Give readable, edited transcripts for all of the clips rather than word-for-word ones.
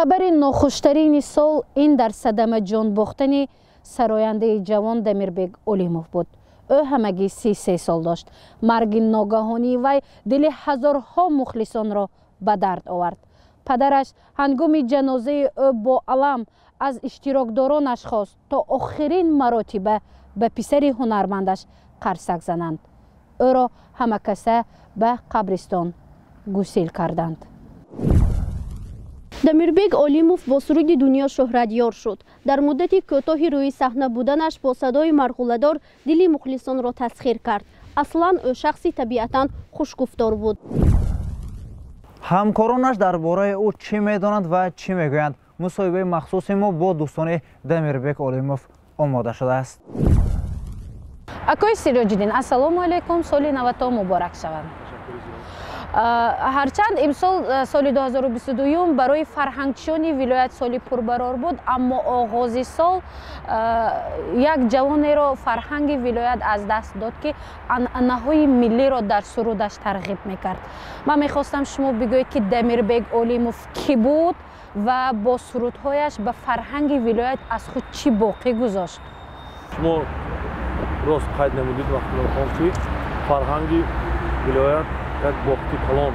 خبر ناخوشترین سال این در صدمه جان باختن سراینده جوان دمیربگ اولیموف بود. او همگی 33 سال داشت. مرگ ناگهانی وی دل هزارها مخلصان را به درد آورد. پدرش هنگام جنازه او با علم از اشتراکدارانش خواست تا آخرین مراتب به پسر هنرمندش قرصک زنند. او را همه کسه به قبرستان گسیل کردند. دمیربگ اولیموف با سرود دنیا شهرتیار شد. در مدت کوتاهی روی صحنه بودنش با صدای مرغوله‌دار دل مخلصان را تسخیر کرد. اصلا او شخصی طبیعتاً خوشگفتار بود. همکارانش درباره او چی میدانند و چی میگویند؟ مصاحبه مخصوص ما با دوستان دمیربگ اولیموف آماده شده است. آقای سیراج‌الدین، السلام علیکم. سال 90 مبارک شود. هرچند امسال سال 2022 برای فرهنگچیان ولایت سال پربرار بود، اما آغاز سال یک جوانی را فرهنگ ولایت از دست داد که عنعنه‌های ملی را در سرودش ترغیب میکرد. من میخواستم شما بگویید که دمیربگ اولیموف کی بود و با سرودهایش به فرهنگ ولایت از خود چی باقی گذاشت؟ شما راست قید نمودید وقتی که فرهنگ ولایت یک باقی کلان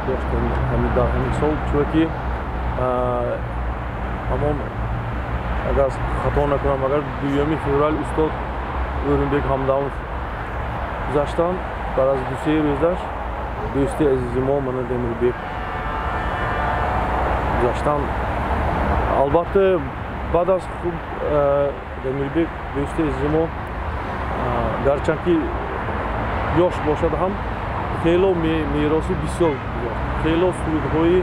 داشتیم در همین سال، چون همون اگر خطا نکنم اگر 2 فوریه استاد اورنبگ همداون گذاشتن بعد از 2-3 روزش دوستی عزیز ما من دمیربگ گذاشتن. البته بعد از خوب دمیربگ دوستی عزیز ما گرچند که یاش باشد هم خیلی میراثی بسیار گذاشت. خیلی سرودهای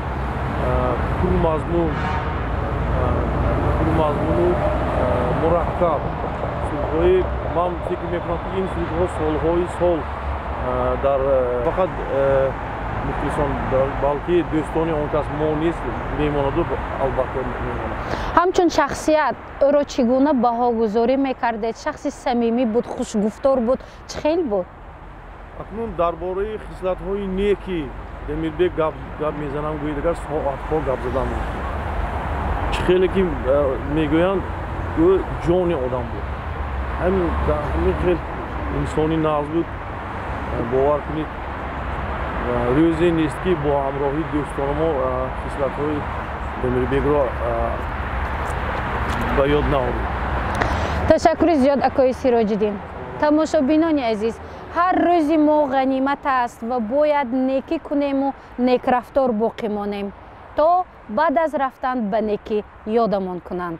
پرمضمون و مرکب سرودهای من فکر میکنم که این سرودها سالهای سال در فقط مخلصان بلکه دوستان آن کس ما نیست میماند و البته میماند. همچون شخصیت او را چگونه بهاگذاری میکردید؟ شخصی صمیمی بود، خوشگفتار بود، چه خیل بود؟ اکنون درباره خصلت‌های نیکی دمیربگ گپ میزنم، گویید اگر ساعت‌ها گپ زدم چه خیلی که میگویند او جان آدم بود. همین خیلی انسانی ناز بود. باور کنید روزی نیست که با همراهی دوستان ما خصلت‌های دمیربگ را به یاد نآوریم. تشکر زیاد آقای سیراج‌الدین. تماشابینان عزیز، هر روز ما غنیمت است و باید نیکی کنیم و نیک رفتار باقی مانیم تا بعد از رفتن به نیکی یادمان کنند.